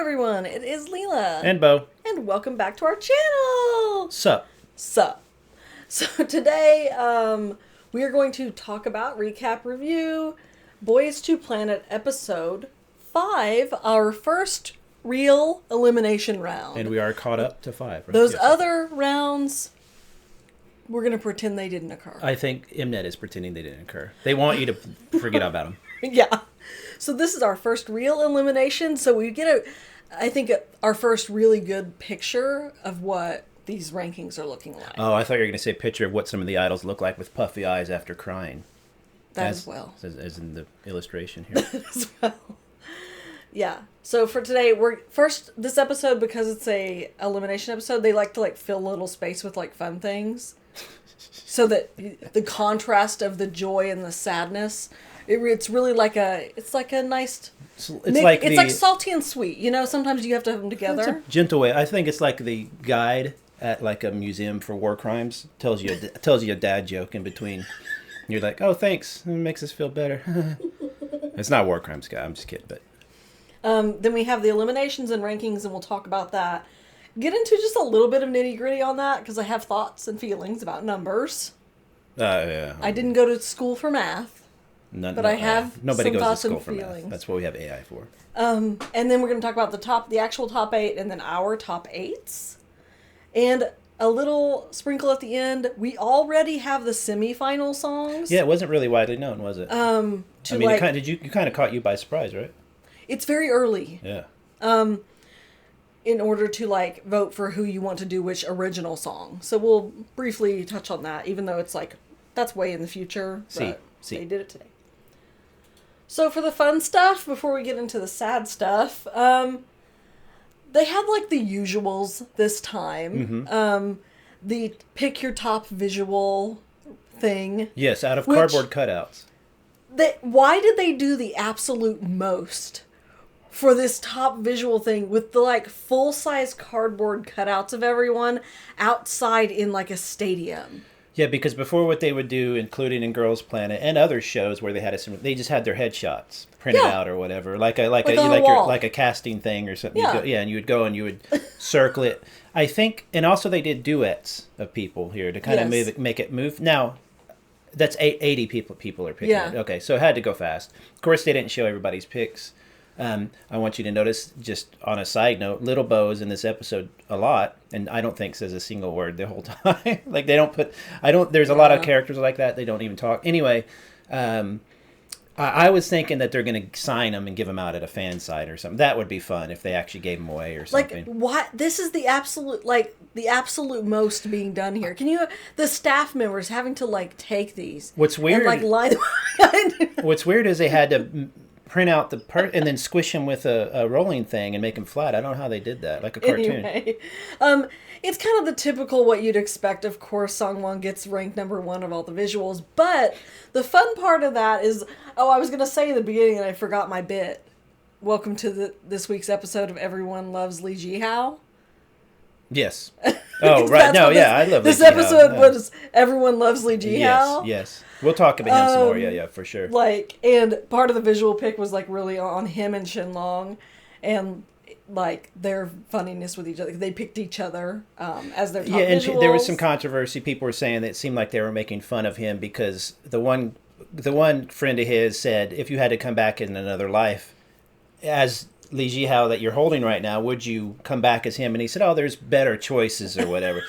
everyone, it is Leela. And Bo. And welcome back to our channel. Sup. So today, we are going to talk about, recap, review, Boys to Planet episode 5, our first real elimination round. And we are caught up to 5, right? Those Yes. other rounds, we're going to pretend they didn't occur. I think Mnet is pretending they didn't occur. They want you to forget about them. Yeah. So this is our first real elimination. So we get our first really good picture of what these rankings are looking like. Oh, I thought you were going to say a picture of what some of the idols look like with puffy eyes after crying. As well. As in the illustration here. As well. Yeah. So for today, this episode, because it's a elimination episode, they like to fill a little space with fun things. So that the contrast of the joy and the sadness, it's really like a nice. It's like salty and sweet. You know, sometimes you have to have them together. It's a gentle way. I think it's like the guide at a museum for war crimes tells you a dad joke in between. You're like, oh, thanks. It makes us feel better. It's not war crimes, guy. I'm just kidding. But then we have the eliminations and rankings, and we'll talk about that. Get into just a little bit of nitty gritty on that because I have thoughts and feelings about numbers. Yeah. I didn't go to school for math. But I have nobody some goes to thoughts school and for feelings. math. That's what we have AI for. And then we're going to talk about the actual top 8, and then our top 8s, and a little sprinkle at the end. We already have the semifinal songs. Yeah, it wasn't really widely known, was it? It kind of caught you by surprise, right? It's very early. Yeah. In order to vote for who you want to do which original song, so we'll briefly touch on that, even though it's that's way in the future. But they did it today. So for the fun stuff, before we get into the sad stuff, they had the usuals this time. Mm-hmm. The pick your top visual thing. Yes, out of cardboard cutouts. Why did they do the absolute most for this top visual thing with the full-size cardboard cutouts of everyone outside in a stadium? Yeah, because before what they would do, including in Girls Planet and other shows where they just had their headshots printed out or whatever, like a casting thing or something. Yeah. And you would go and you would circle it. I think, and also they did duets of people here to kind of make it move. Now, that's 80 people are picking it. Okay, so it had to go fast. Of course, they didn't show everybody's picks. I want you to notice, just on a side note, Little Bo is in this episode a lot, and I don't think says a single word the whole time. There's a lot of characters like that. They don't even talk. Anyway, I was thinking that they're going to sign them and give them out at a fan site or something. That would be fun if they actually gave them away or something. What? This is the absolute most being done here. The staff members having to take these. What's weird? And line them. What's weird is they had to print out and then squish them with a rolling thing and make them flat. I don't know how they did that, like a cartoon. Anyway, it's kind of the typical what you'd expect. Of course, Song 1 gets ranked number 1 of all the visuals, but the fun part of that is, I was going to say in the beginning and I forgot my bit. Welcome to this week's episode of Everyone Loves Lee Ji-hao. Yes. Oh, right. No, I love Lee This episode was Everyone Loves Lee Ji-hao. Yes. We'll talk about him some more. Yeah, for sure. And part of the visual pick was really on him and Shenlong, and their funniness with each other. They picked each other as their top visuals. And there was some controversy. People were saying that it seemed like they were making fun of him because the one friend of his said, if you had to come back in another life as Lee Ji-hao that you're holding right now, would you come back as him? And he said, oh, there's better choices or whatever.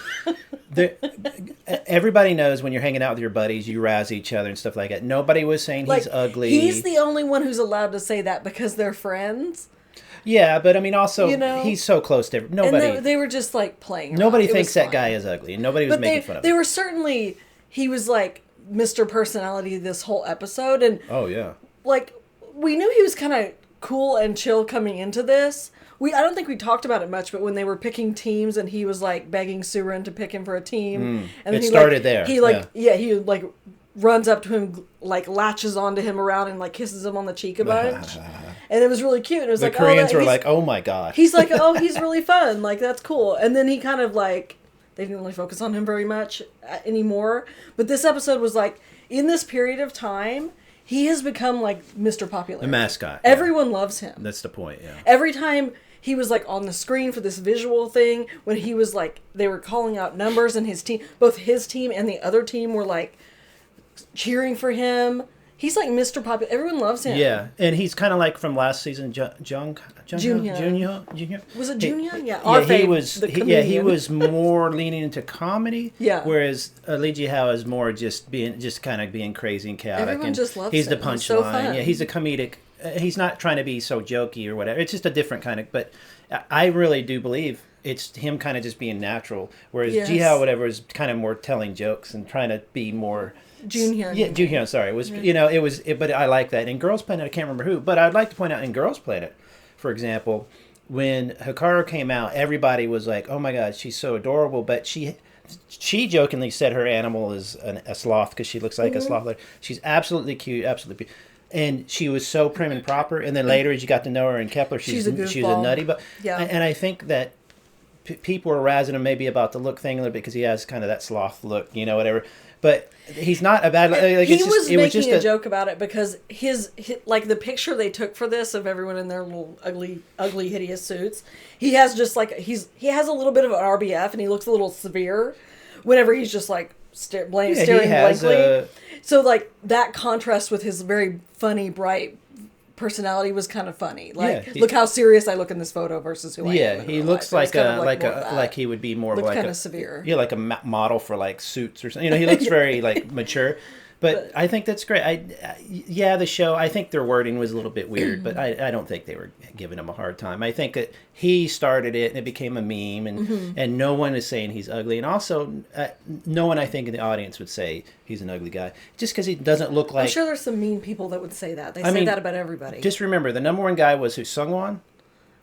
Everybody knows when you're hanging out with your buddies, you razz each other and stuff like that. Nobody was saying he's ugly. He's the only one who's allowed to say that because they're friends. Yeah, but I mean, also, he's so close to nobody. And they were just playing. Nobody thinks that guy is ugly, and nobody was making fun of him. They were certainly, he was Mr. Personality this whole episode, and oh yeah, we knew he was kind of cool and chill coming into this. I don't think we talked about it much, but when they were picking teams and he was begging Surin to pick him for a team, and then he started there. He he runs up to him, latches onto him around and kisses him on the cheek a bunch, and it was really cute. And it was the Koreans were oh my god. He's oh, he's really fun, that's cool. And then he kind of they didn't really focus on him very much anymore. But this episode was in this period of time, he has become like Mr. Popular. The mascot. Everyone loves him. That's the point, yeah. Every time he was like on the screen for this visual thing, when he was like, they were calling out numbers and his team, both his team and the other team were like cheering for him. He's like Mr. Popular. Everyone loves him. Yeah, and he's kind of like from last season, Junior. Was it Junior? Yeah. He was more leaning into comedy. Yeah. Whereas Lee Ji-hao is more just kind of being crazy and chaotic. Everyone just loves he's him. the punchline. So fun. Yeah, he's a comedic. He's not trying to be so jokey or whatever. It's just a different kind of. But I really do believe it's him kind of just being natural. Whereas Ji-hao, whatever, is kind of more telling jokes and trying to be more. Junhyun. Yeah, Junhyun, sorry. It was, but I like that. In Girls Planet, I can't remember who, but I'd like to point out in Girls Planet, for example, when Hikaru came out, everybody was like, oh my God, she's so adorable, but she jokingly said her animal is a sloth because she looks like a sloth. She's absolutely cute, absolutely cute. And she was so prim and proper, and then later as you got to know her in Kepler, she's a nutty, but and I think that people were razzing him maybe about the look thing a little bit because he has kind of that sloth look, whatever. But he's not a bad. He was making a joke about it because his like the picture they took for this of everyone in their little ugly, hideous suits. He has just like he has a little bit of an RBF and he looks a little severe whenever he's just like staring blankly. So like that contrast with his very funny, bright personality was kind of funny. Like, look how serious I look in this photo versus who I am. Yeah, he looks like he would be more like kind of severe. Yeah, like a model for like suits or something. He looks very like mature. But I think that's great. The show, I think their wording was a little bit weird, but I don't think they were giving him a hard time. I think that he started it and it became a meme, and no one is saying he's ugly. And also, no one I think in the audience would say he's an ugly guy. Just because he doesn't look like... I'm sure there's some mean people that would say that. They say that about everybody. Just remember, the number one guy was who? Sungwon?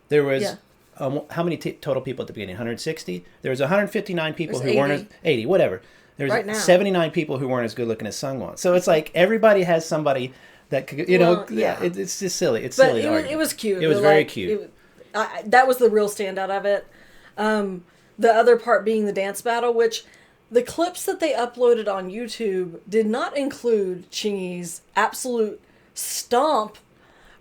There was... how many total people at the beginning? 160? There was 159 people who weren't... 80, whatever. There's 79 people who weren't as good looking as Sungwon. So it's like everybody has somebody that could, it's just silly. It's silly. It was cute. It was very cute. That was the real standout of it. The other part being the dance battle, which the clips that they uploaded on YouTube did not include Chingy's absolute stomp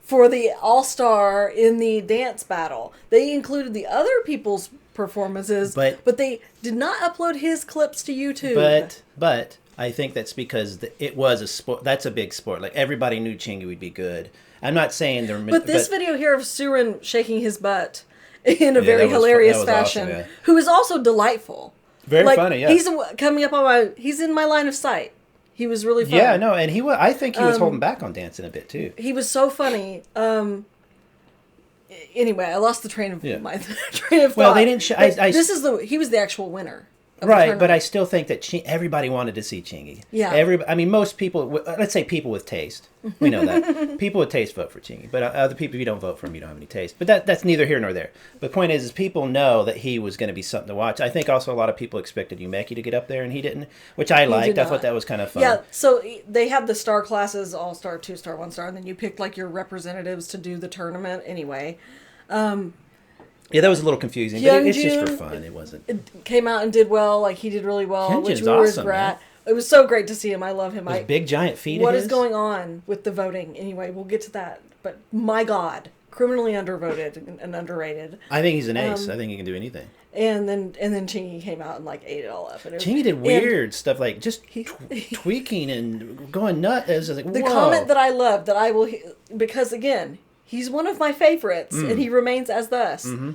for the All-Star in the dance battle. They included the other people's performances, but they did not upload his clips to YouTube. But I think that's because it was a sport. That's a big sport. Like everybody knew Chingy would be good. I'm not saying they're. But this video here of Surin shaking his butt in a very hilarious fashion, awesome, who is also delightful. Very funny. Yeah, he's coming up on he's in my line of sight. He was really funny. Yeah, no, and I think he was holding back on dancing a bit too. He was so funny. Anyway, I lost the train of my train of thought. Well, they didn't. He was the actual winner. Right, but I still think that everybody wanted to see Chingy. Yeah. Most people, let's say people with taste, we know that. People with taste vote for Chingy, but other people, if you don't vote for him, you don't have any taste. But that's neither here nor there. But the point is people know that he was going to be something to watch. I think also a lot of people expected Yumeki to get up there, and he didn't, which I liked. I thought that was kind of fun. Yeah, so they had the star classes, All-Star, 2-star, 1-star, and then you picked like your representatives to do the tournament anyway. Yeah, that was a little confusing, but it's just for fun. It wasn't. It came out and did well. Like he did really well, Hyunjin's which we were awesome, glad. It was so great to see him. I love him. Those big giant feet. What is going on with the voting? Anyway, we'll get to that. But my God, criminally undervoted and underrated. I think he's an ace. I think he can do anything. And then Chingy came out and like ate it all up. Chingy did weird stuff like just tweaking and going nuts. It was like, the comment that I love that I will because again. He's one of my favorites, and he remains as thus. Mm-hmm.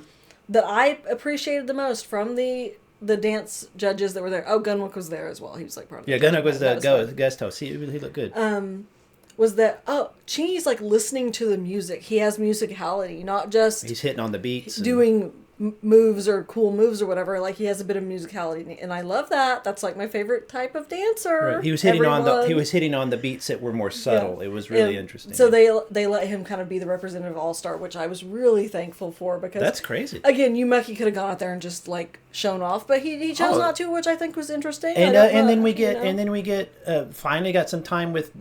That I appreciated the most from the dance judges that were there. Oh, Gunwook was there as well. He was like part of. Yeah, Gunwook was the guest host. He looked good. Was that Chingy's like listening to the music. He has musicality, not just he's hitting on the beats, doing moves or cool moves or whatever. Like he has a bit of musicality, and I love that. That's like my favorite type of dancer. Right. He was hitting on the beats that were more subtle. Yeah. It was really interesting. So they let him kind of be the representative All-Star, which I was really thankful for because that's crazy. Again, Yumeki could have gone out there and just like shown off, but he chose not to, which I think was interesting. And then we get finally got some time with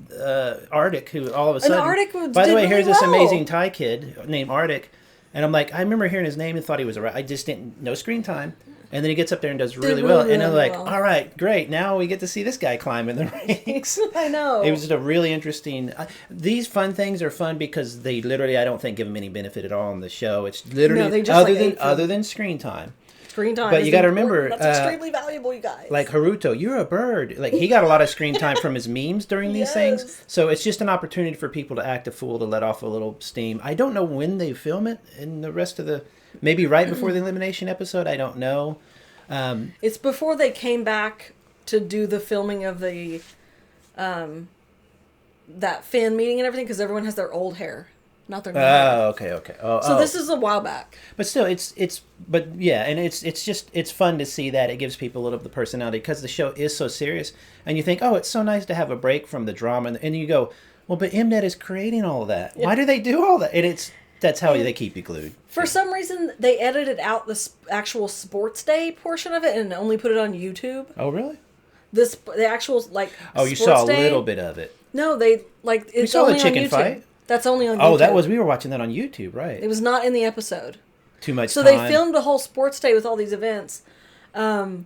Arctic, who all of a sudden. And Arctic by the way, really here's this amazing Thai kid named Arctic. And I'm like, I remember hearing his name and thought he was I just didn't know screen time. And then he gets up there and does really well. And I'm like, all right, great. Now we get to see this guy climb in the ranks. I know. It was just a really interesting... these fun things are fun because they literally, I don't think, give them any benefit at all on the show. It's literally other than screen time. Screen time. But you got to remember... That's extremely valuable, you guys. Like Haruto, you're a bird. Like he got a lot of screen time from his memes during these things. So it's just an opportunity for people to act a fool, to let off a little steam. I don't know when they film it in the rest of the... Maybe right before the elimination episode. I don't know. It's before they came back to do the filming of the that fan meeting and everything, because everyone has their old hair, not their new hair. Okay. So this is a while back. But still, it's fun to see that. It gives people a little bit of the personality because the show is so serious, and you think, oh, it's so nice to have a break from the drama, and you go, well, but Mnet is creating all of that. Yeah. Why do they do all that? And that's how they keep you glued. For some reason, they edited out the actual sports day portion of it and only put it on YouTube. Oh, really? The actual, like, oh, you saw a little bit of it. No, they, like, it's we saw only the chicken on YouTube. Fight? That's only on YouTube. Oh, we were watching that on YouTube, right. It was not in the episode. Too much time. So they filmed a whole sports day with all these events. And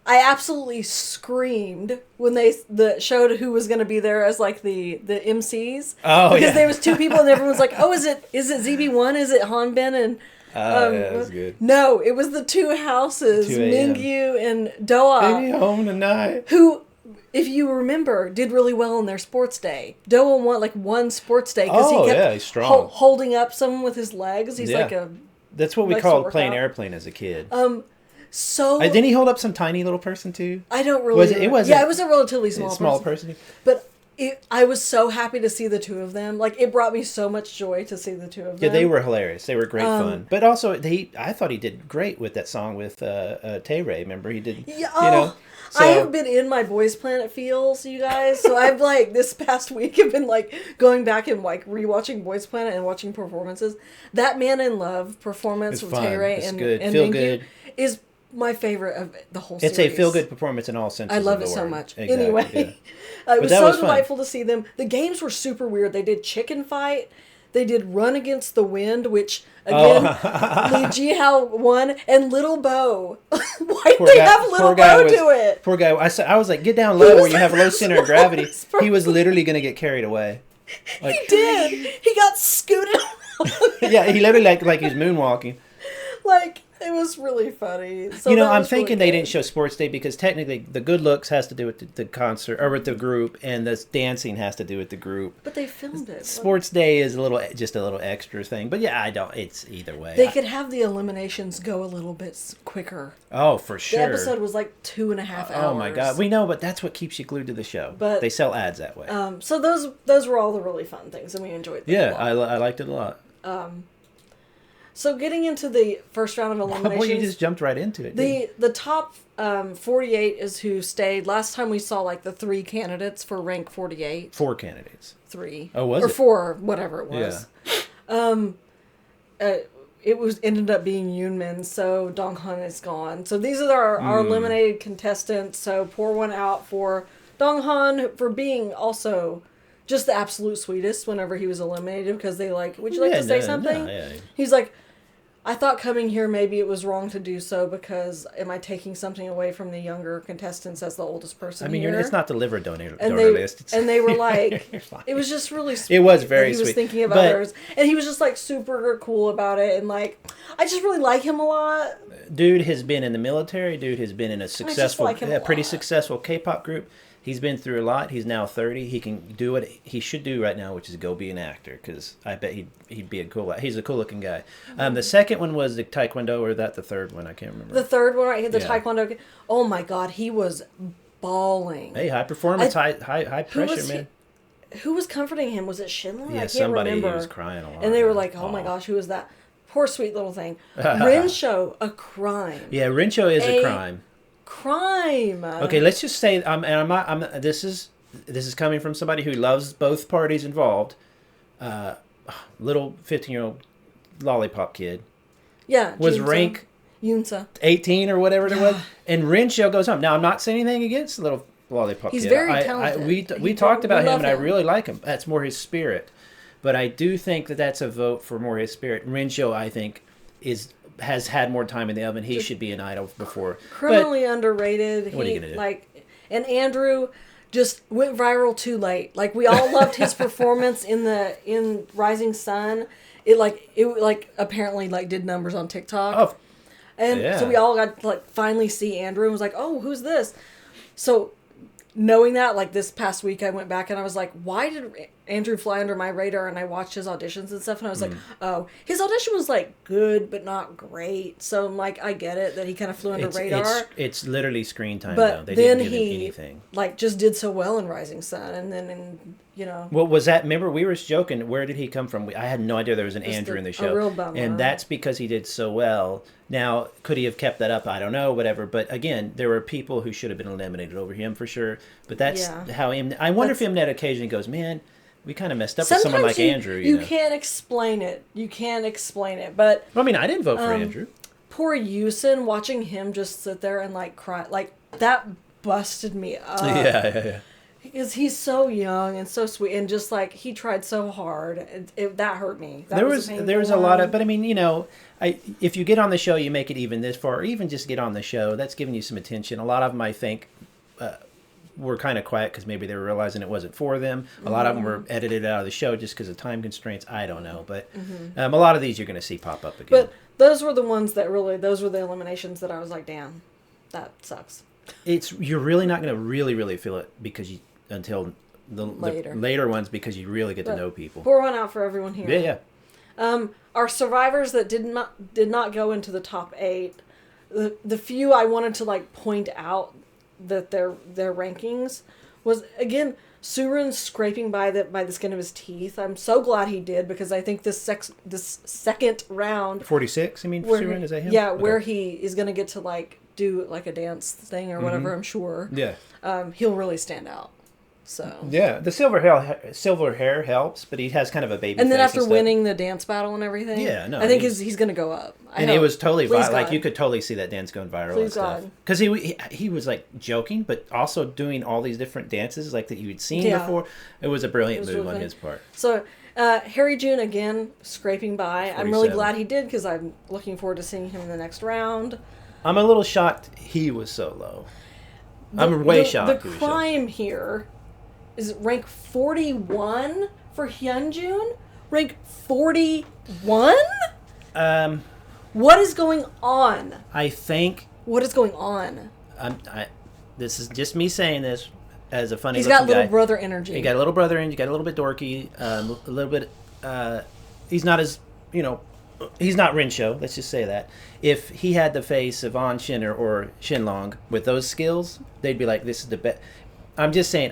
I absolutely screamed when they showed who was going to be there as like the MCs. Oh, because there was two people and everyone was like, "Oh, is it ZB1? Is it Hanbin?" And yeah, that was good. No, it was the two houses, Mingyu and Doa. Maybe home tonight. Who, if you remember, did really well in their sports day. Doa won one sports day because he kept he's strong. Holding up someone with his legs. He's like a. That's what we called playing airplane as a kid. So didn't he hold up some tiny little person too? I don't really. It was a relatively small person. But I was so happy to see the two of them. Like, it brought me so much joy to see the two of them. Yeah, they were hilarious. They were great fun. But also, I thought he did great with that song with Tay Ray. Remember, he did. Yeah, you know. So, I have been in my Boys Planet feels, you guys. So I've like this past week have been like going back and like rewatching Boys Planet and watching performances. That Man in Love performance from Tay Ray and Mingyu is my favorite of the whole series. It's a feel-good performance in all senses. I love it so much. Exactly, anyway, it was so delightful to see them. The games were super weird. They did chicken fight. They did run against the wind, which again, Lee Jihao won, and Little Bo. Why did they have Little Bo do it? Poor guy. I was like, get down low where you have low center of gravity. He was literally going to get carried away. Like, he did. He got scooted. Yeah, he literally like he was moonwalking. Like. It was really funny. So I'm thinking they didn't show Sports Day because technically the good looks has to do with the concert or with the group, and the dancing has to do with the group. But they filmed it. Sports Day is just a little extra thing. But yeah, it's either way. They could have the eliminations go a little bit quicker. Oh, for sure. The episode was like 2.5 hours. Oh my God, we know, but that's what keeps you glued to the show. But they sell ads that way. So those were all the really fun things, and we enjoyed them. Yeah, I liked it a lot. So getting into the first round of eliminations... Well, you just jumped right into it. The top 48 is who stayed. Last time we saw like the 3 candidates for rank 48. 4 candidates. 3. Oh, was it? Or 4, whatever it was. Yeah. It ended up being Yoonmin, so Donghan is gone. So these are our eliminated contestants. So pour one out for Donghan for being also... just the absolute sweetest whenever he was eliminated, because they like, would you like to say something? Yeah. He's like, I thought coming here maybe it was wrong to do so because am I taking something away from the younger contestants as the oldest person I mean, here? it's not the liver donor list. And they were like, it was just really sweet. It was very sweet. He was thinking of others. And he was just like super cool about it. And like, I just really like him a lot. Dude has been in the military. Dude has been in a successful, pretty successful K-pop group. He's been through a lot. He's now 30. He can do what he should do right now, which is go be an actor, because I bet he'd be he's a cool-looking guy. The second one was the Taekwondo, or the third one? I can't remember. The third one, right? The Taekwondo. Oh, my God. He was bawling. Hey, high performance, high pressure, man. Who was comforting him? Was it Shinley? Yeah, somebody was crying a lot. And they were like, oh, my gosh, who was that? Poor sweet little thing. Rinsho, a crime. Yeah, Rinsho is a crime. Crime. Okay, let's just say this is coming from somebody who loves both parties involved. Little 15-year-old lollipop kid. Yeah, was rank Yunsa 18 or whatever it was, and Rinsho goes home. Now I'm not saying anything against the little lollipop kid. He's very talented. We talked about him, and I really like him. That's more his spirit. But I do think that that's a vote for more his spirit. Rincho, I think, has had more time in the oven. He should be an idol before. Criminally underrated. What are you gonna do? And Andrew just went viral too late. Like, we all loved his performance in Rising Sun. It apparently did numbers on TikTok. Oh, and so we all got to finally see Andrew and was like, oh, who's this? So knowing that, this past week I went back and I was like, why did Andrew fly under my radar? And I watched his auditions and stuff and I was like, oh, his audition was good but not great. So I'm like, I get it that he kind of flew under radar. It's literally screen time, but though. They then didn't give him anything. Just did so well in Rising Sun, and then What was that? Remember, we were joking. Where did he come from? I had no idea there was an Andrew in the show. A real bummer. And that's because he did so well. Now, could he have kept that up? I don't know, whatever. But again, there were people who should have been eliminated over him for sure. But that's how I wonder if Mnet occasionally goes, man, we kind of messed up with someone like Andrew. You can't explain it. You can't explain it. But I mean, I didn't vote for Andrew. Poor Yusin, watching him just sit there and cry, that busted me up. Yeah. Because he's so young and so sweet, and just he tried so hard. That hurt me. There was a lot of, but I mean, if you get on the show, you make it even this far, or even just get on the show, that's giving you some attention. A lot of them, I think, were kind of quiet because maybe they were realizing it wasn't for them. A lot of them were edited out of the show just because of time constraints. I don't know, but a lot of these you're going to see pop up again. But those were the ones those were the eliminations that I was like, damn, that sucks. You're really not going to really feel it until the later ones, because you really get to know people. Pour one out for everyone here. Yeah. Our survivors that did not go into the top 8, the few I wanted to point out that their rankings was, again, Surun scraping by the skin of his teeth. I'm so glad he did, because I think this second round 46. I mean, Surun, is that him? Yeah, okay. Where he is going to get to do a dance thing or whatever. I'm sure. Yeah. He'll really stand out. So yeah, the silver hair helps, but he has kind of a baby. And then face after winning the dance battle and everything, I think he's going to go up. And it was totally viral. You could totally see that dance going viral. Please and stuff. Because he was joking, but also doing all these different dances that you'd seen before. It was a brilliant move on his part. So Harry June again scraping by. 47. I'm really glad he did, because I'm looking forward to seeing him in the next round. I'm a little shocked he was so low. I'm way shocked. The crime here is rank 41 for Hyunjun? Rank 41? What is going on? I think... What is going on? This is just me saying this as a funny looking guy. He's got little brother energy. He got a little brother energy. He got a little bit dorky. A little bit... he's not as... he's not Rincho. Let's just say that. If he had the face of An Shin or Shinlong with those skills, they'd be like, this is the best... I'm just saying,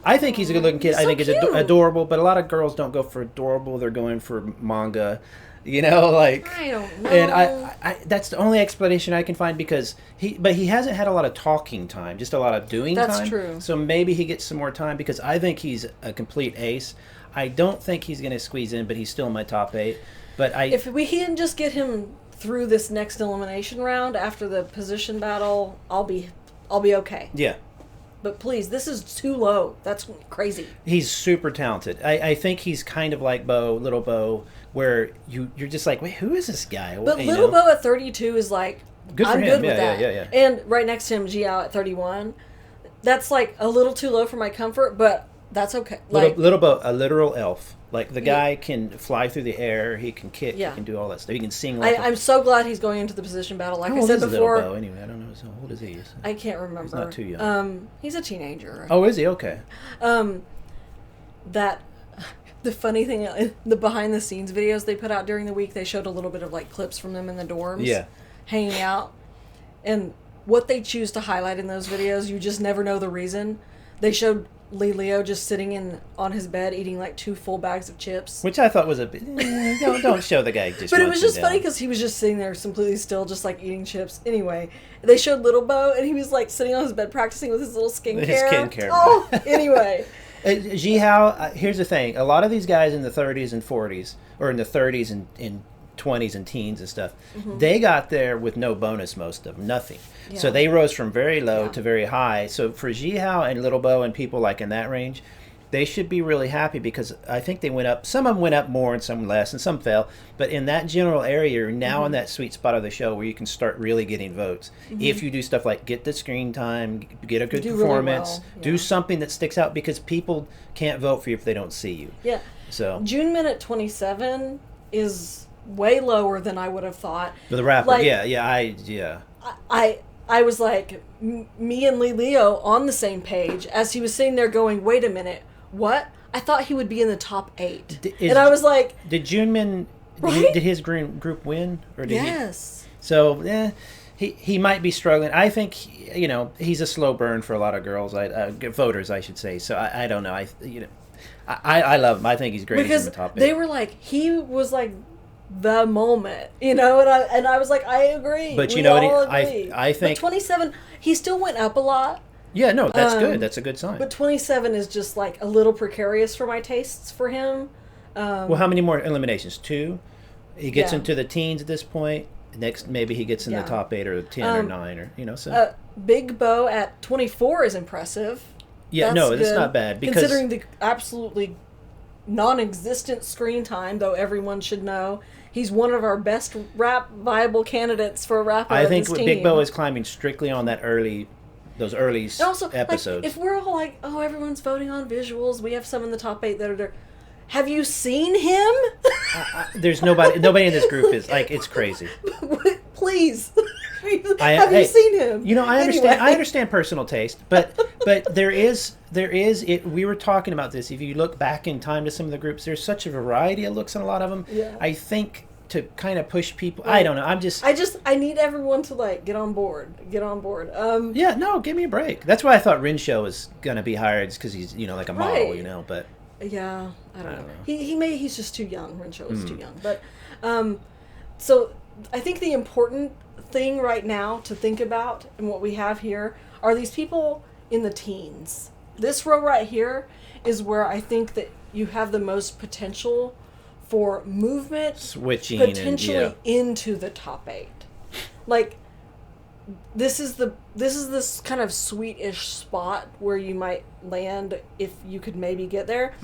I think he's a good-looking kid. I think he's adorable, but a lot of girls don't go for adorable. They're going for manga, I don't know. And I that's the only explanation I can find, because he hasn't had a lot of talking time, just a lot of doing time. That's true. So maybe he gets some more time, because I think he's a complete ace. I don't think he's going to squeeze in, but he's still in my top 8. But if we can just get him through this next elimination round after the position battle, I'll be okay. Yeah. But please, this is too low. That's crazy. He's super talented. I think he's kind of like Little Bo, where you're just like, wait, who is this guy? But Little Bo at 32 is good for him. Good with that. Yeah. And right next to him, Jiao at 31. That's a little too low for my comfort, but that's okay. Little Bo, a literal elf. The guy can fly through the air, he can kick, he can do all that stuff. He can sing. I'm so glad he's going into the position battle. Like I said before. Little Bo, anyway, I don't know. How old is he? I can't remember. He's not too young. He's a teenager. Oh, is he? Okay. That the funny thing, the behind the scenes videos they put out during the week, they showed a little bit of clips from them in the dorms, hanging out, and what they choose to highlight in those videos, you just never know the reason. They showed Leo just sitting on his bed eating 2 full bags of chips, which I thought was a bit. Don't show the guy just. But it was just funny because he was just sitting there completely still, just eating chips. Anyway, they showed Little Bo, and he was sitting on his bed practicing with his little skincare. His skincare. Oh, anyway. Jihao, here's the thing: a lot of these guys in the 30s and 40s, or in the 30s and 20s and teens and stuff, they got there with no bonus, most of them, nothing. Yeah. So they rose from very low to very high. So for Jihao and Little Bo and people in that range, they should be really happy because I think they went up. Some of them went up more and some less, and some fell. But in that general area, you're now in that sweet spot of the show where you can start really getting votes. If you do stuff like get the screen time, get a good performance, really well. do something that sticks out, because people can't vote for you if they don't see you. Yeah. So June Minute 27 is way lower than I would have thought. the rapper, Like, I was like, me and Lee Leo on the same page as he was sitting there going, wait a minute, what? I thought he would be in the top 8. And I was like... Did Juneman, right? did his group win? Or did yes. So, he might be struggling. I think, he's a slow burn for a lot of girls, voters, I should say. So I don't know. I love him. I think he's great. Because he's in the top 8. they were like, he was like the moment, and I was like, I agree. But we all agree. I think... But 27, he still went up a lot. Yeah, no, that's good. That's a good sign. But 27 is just like a little precarious for my tastes for him. Well, how many more eliminations? 2? He gets into the teens at this point. Next, maybe he gets in the top 8 or 10 or 9 or, so. Big Bo at 24 is impressive. Yeah, that's not bad. Because considering the absolutely non-existent screen time, though everyone should know, he's one of our best viable candidates for a rapper. I think Big Bo is climbing strictly on those early and also, episodes. Like, if we're all like, oh, everyone's voting on visuals, we have some in the top 8 that are there. Have you seen him? There's nobody in this group is like, it's crazy. Please. Have you seen him? I understand personal taste, but there is we were talking about this. If you look back in time to some of the groups, there's such a variety of looks in a lot of them. Yeah. I think to kind of push people, I don't know. I need everyone to like get on board. Yeah, no, give me a break. That's why I thought Rinshaw was gonna be hired, because he's like a model, but. Yeah, I don't know. He's just too young. Renshaw is too young. But so I think the important thing right now to think about and what we have here are these people in the teens. This row right here is where I think that you have the most potential for movement, switching potentially into the top 8. Like, this is this kind of sweetish spot where you might land if you could maybe get there.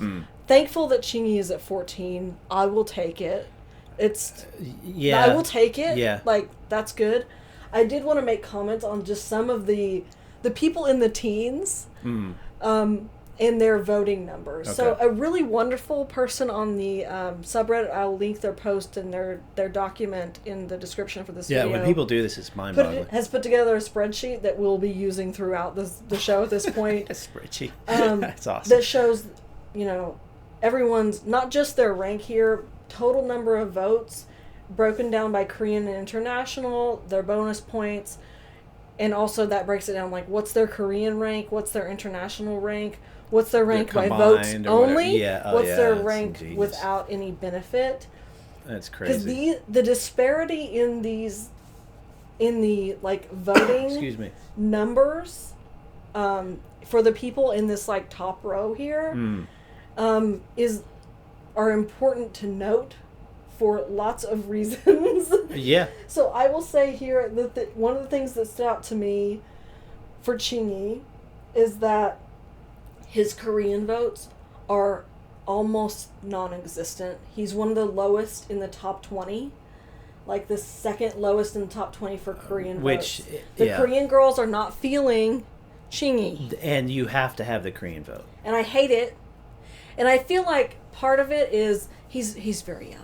Thankful that Chingy is at 14. I will take it. I will take it. Yeah. Like, that's good. I did want to make comments on just some of the people in the teens. In their voting numbers. Okay. So a really wonderful person on the subreddit, I'll link their post and their document in the description for this video. Yeah, when people do this, it's mind-boggling. Has put together a spreadsheet that we'll be using throughout the show at this point. A spreadsheet. That's awesome. That shows, everyone's, not just their rank here, total number of votes, broken down by Korean and international, their bonus points, and also that breaks it down, like, what's their Korean rank, what's their international rank, what's their rank by votes only? What's their rank without any benefit? That's crazy. Because the disparity in the like voting excuse me, numbers for the people in this like top row here are important to note for lots of reasons. Yeah. So I will say here that one of the things that stood out to me for Chingy is that his Korean votes are almost non-existent. He's one of the lowest in the top 20. Like the second lowest in the top 20 for Korean votes. The Korean girls are not feeling Chingy. And you have to have the Korean vote. And I hate it. And I feel like part of it is he's very young.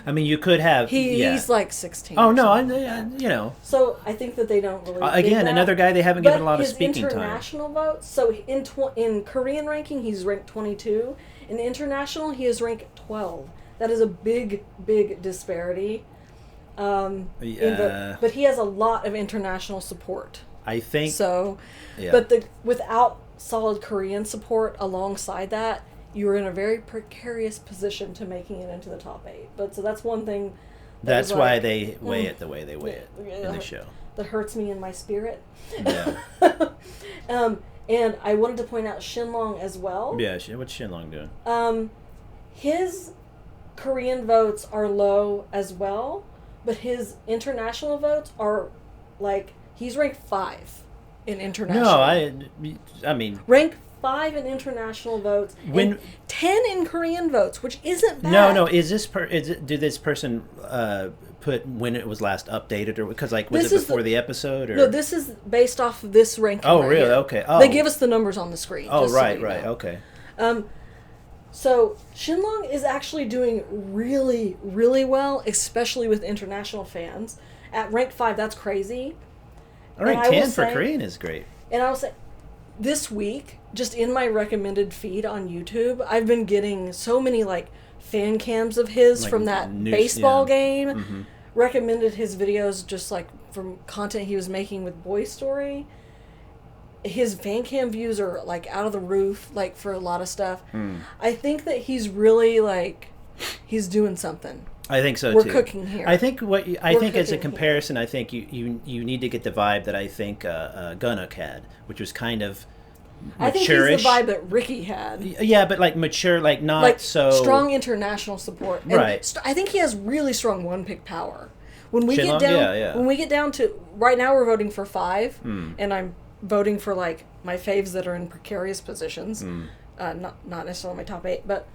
I mean, you could have... He's like 16. Oh, no, So I think that they don't really... Again, another guy they haven't given a lot of speaking time. But his international votes... So in Korean ranking, he's ranked 22. In international, he is ranked 12. That is a big, big disparity. But he has a lot of international support. I think... So, but without solid Korean support alongside that, you're in a very precarious position to making it into the top 8. But so that's one thing. That's why they weigh it the way they weigh it in the show. That hurts me in my spirit. Yeah. And I wanted to point out Shinlong as well. Yeah, what's Shinlong doing? His Korean votes are low as well, but his international votes are like, he's ranked 5 in international. No, I mean... Rank 5 in international votes, and 10 in Korean votes, which isn't bad. No. Did this person put when it was last updated, or because like was it before the episode? Or? No, this is based off of this ranking. Oh, right really? Here. Okay. Oh. They give us the numbers on the screen. Oh, right. know. Okay. So Shinlong is actually doing really, really well, especially with international fans. At rank 5, that's crazy. Rank 10 for Korean is great. And I will say, this week, just in my recommended feed on YouTube, I've been getting so many like fan cams of his like from that baseball game. Mm-hmm. Recommended his videos just like from content he was making with Boy Story. His fan cam views are like out of the roof, like for a lot of stuff. I think that he's really like he's doing something. I think so We're too. We're cooking here. I think as a comparison, here. I think you need to get the vibe that I think Gunnock had, which was kind of mature-ish. I think he's the vibe that Ricky had. Yeah, but like mature, like not like so strong international support. And right. I think he has really strong one-pick power. When we Shinlong? get down, yeah. when we get down to right now, we're voting for 5, and I'm voting for like my faves that are in precarious positions. Not necessarily my top 8, but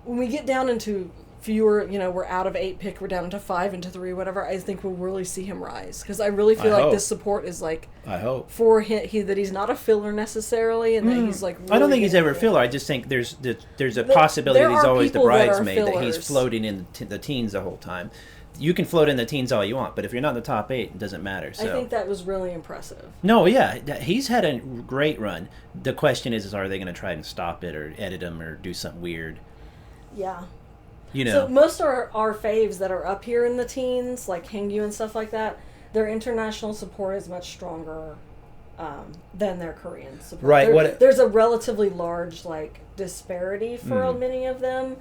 when we get down into fewer, we're out of 8 pick, we're down into 5, into 3, whatever. I think we'll really see him rise because I really feel like this support is like. I hope for him that he's not a filler necessarily, and that he's like. Really I don't think he's ever a filler. I just think there's a possibility that he's always the bridesmaid, that he's floating in the teens the whole time. You can float in the teens all you want, but if you're not in the top 8, it doesn't matter. So. I think that was really impressive. No, yeah, he's had a great run. The question is are they going to try and stop it or edit him or do something weird? Yeah. So most of our faves that are up here in the teens, like Hangyu and stuff like that, their international support is much stronger than their Korean support. Right. There's a relatively large like disparity for many of them.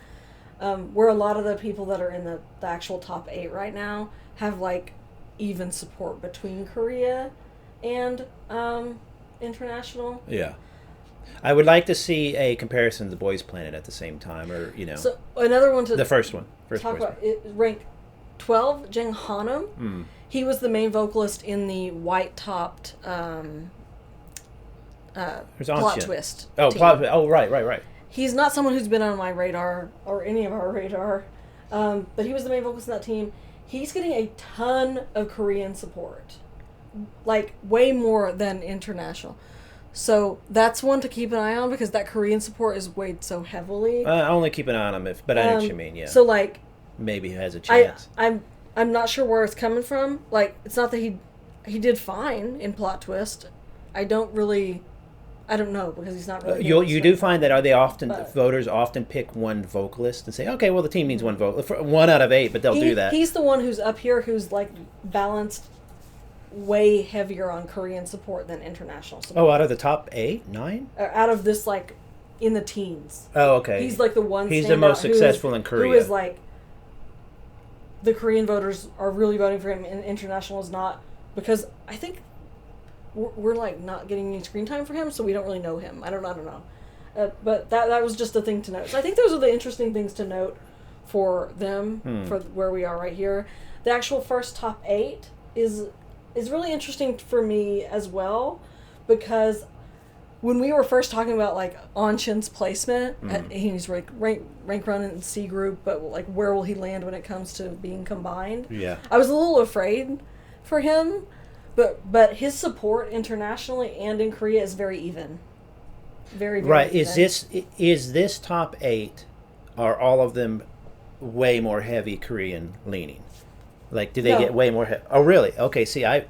Where a lot of the people that are in the actual top 8 right now have like even support between Korea and international. Yeah. I would like to see a comparison to the Boys Planet at the same time, or So another one to the first one. Talk about it, rank 12, Jang Hanum. He was the main vocalist in the white-topped plot twist. Oh, right. He's not someone who's been on my radar or any of our radar, but he was the main vocalist in that team. He's getting a ton of Korean support, like way more than international. So that's one to keep an eye on because that Korean support is weighed so heavily. I only keep an eye on him but I know what you mean. Yeah. So like, maybe he has a chance. I'm not sure where it's coming from. Like, it's not that he did fine in plot twist. I don't know because he's not really. You do find that voters often pick one vocalist and say, okay, well the team needs one vocalist, 1 out of 8, but they'll do that. He's the one who's up here who's like balanced way heavier on Korean support than international support. Oh, out of the top 8, 9? Out of this like in the teens. Oh, okay. He's like the one. He's the most successful in Korea. Who is like the Korean voters are really voting for him, and international is not because I think. We're like not getting any screen time for him, so we don't really know him. I don't know. But that was just a thing to note. So I think those are the interesting things to note for them, for where we are right here. The actual first top 8 is really interesting for me as well, because when we were first talking about like Anshin's placement, he's rank run in C group, but like where will he land when it comes to being combined? Yeah, I was a little afraid for him. But his support internationally and in Korea is very even. Very, very right. even. Is this top 8, are all of them way more heavy Korean leaning? Like, do they get way more oh, really? Okay, see, or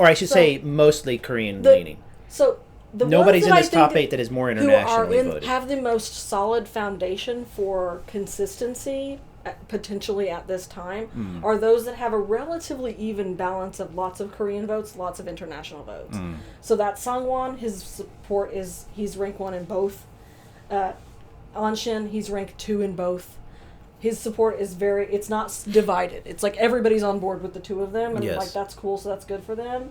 I should say mostly Korean leaning. So nobody's in this top 8 that is more internationally voted. Have the most solid foundation for consistency potentially at this time are those that have a relatively even balance of lots of Korean votes, lots of international votes. So that Sangwon, his support he's rank 1 in both. Anshin, he's rank 2 in both. His support is it's not divided. It's like everybody's on board with the two of them, and like that's cool, so that's good for them.